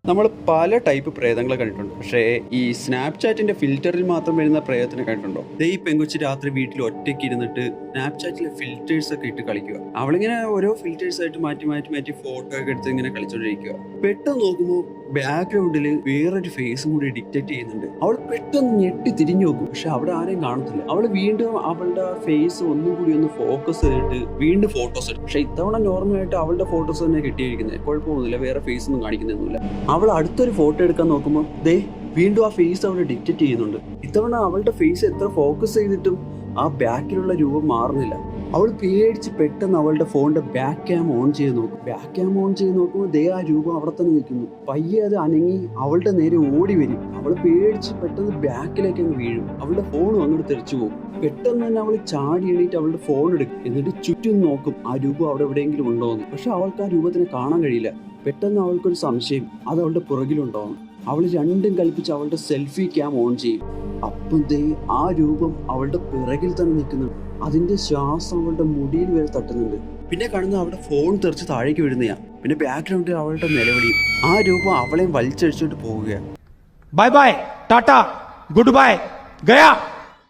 നമ്മൾ പല ടൈപ്പ് പ്രേതങ്ങളെ കണ്ടിട്ടുണ്ട്. പക്ഷേ ഈ സ്നാപ്ചാറ്റിന്റെ ഫിൽറ്ററിൽ മാത്രം വരുന്ന പ്രേതത്തിനെ കണ്ടിട്ടുണ്ടോ? ഈ പെങ്കൊച്ച് രാത്രി വീട്ടിൽ ഒറ്റയ്ക്ക് ഇരുന്നിട്ട് സ്നാപ്ചാറ്റിലെ ഫിൽറ്റേഴ്സ് ഒക്കെ ഇട്ട് കളിക്കുക. അവളിങ്ങനെ ഓരോ ഫിൽറ്റേഴ്സ് ആയിട്ട് മാറ്റി ഫോട്ടോ ഒക്കെ എടുത്ത് ഇങ്ങനെ കളിച്ചോണ്ടിരിക്കുക. പെട്ടെന്ന് നോക്കുമ്പോൾ ബാക്ക്ഗ്രൗണ്ടിൽ വേറൊരു ഫേസും കൂടി ഡിറ്റക്ട് ചെയ്യുന്നുണ്ട്. അവൾ പെട്ടെന്ന് ഞെട്ടി തിരിഞ്ഞു നോക്കും, പക്ഷെ അവിടെ ആരെയും കാണത്തില്ല. അവൾ വീണ്ടും അവളുടെ ഫേസ് ഒന്നും കൂടി ഒന്ന് ഫോക്കസ് ചെയ്തിട്ട് വീണ്ടും ഫോട്ടോസ് എടുക്കും. പക്ഷെ ഇത്തവണ നോർമലായിട്ട് അവളുടെ ഫോട്ടോസ് തന്നെ കിട്ടിയിരിക്കുന്നത്. കുഴപ്പമൊന്നുമില്ല, വേറെ ഫേസ് ഒന്നും കാണിക്കുന്നൊന്നുമില്ല. അവൾ അടുത്തൊരു ഫോട്ടോ എടുക്കാൻ നോക്കുമ്പോൾ വീണ്ടും ആ ഫേസ് അവൾ ഡിറ്റക്ട് ചെയ്യുന്നുണ്ട്. ഇത്തവണ അവളുടെ ഫേസ് എത്ര ഫോക്കസ് ചെയ്തിട്ടും ആ ബാക്കിലുള്ള രൂപം മാറുന്നില്ല. അവൾ പേടിച്ച് പെട്ടെന്ന് അവളുടെ ഫോണിന്റെ ബാക്ക് ക്യാം ഓൺ ചെയ്ത് നോക്കുമ്പോൾ ആ രൂപം അവിടെ തന്നെ നിൽക്കുന്നു. പയ്യെ അത് അനങ്ങി അവളുടെ നേരെ ഓടി വരും. അവൾ പേടിച്ച് പെട്ടെന്ന് ബാക്കിലേക്ക് അങ്ങ് വീഴും. അവളുടെ ഫോണും അങ്ങോട്ട് തെറിച്ചു പോകും. പെട്ടെന്ന് തന്നെ അവൾ ചാടി എണീറ്റ് അവളുടെ ഫോൺ എടുക്കും. എന്നിട്ട് ചുറ്റും നോക്കും ആ രൂപം അവിടെ എവിടെയെങ്കിലും ഉണ്ടോ എന്ന്. പക്ഷെ അവൾക്ക് ആ രൂപത്തിനെ കാണാൻ കഴിയില്ല. പെട്ടെന്ന് അവൾക്കൊരു സംശയം, അത് അവളുടെ പുറകിലുണ്ടോന്ന്. അവൾ രണ്ടും കൽപ്പിച്ച് അവളുടെ സെൽഫി ക്യാം ഓൺ ചെയ്യും. അപ്പം ആ രൂപം അവളുടെ പിറകിൽ തന്നെ നിൽക്കുന്നുണ്ട്. അതിന്റെ ശ്വാസം അവളുടെ മുടിയിൽ വരെ തട്ടുന്നുണ്ട്. പിന്നെ കാണുന്ന അവളുടെ ഫോൺ തെറിച്ച് താഴേക്ക് വീഴുന്നയാ. പിന്നെ ബാക്ക്ഗ്രൗണ്ടിൽ അവളുടെ നിലവിളിയും. ആ രൂപം അവളെയും വലിച്ചഴിച്ചോണ്ട് പോവുകയാണ്. Bye bye, tata, goodbye, Gaya.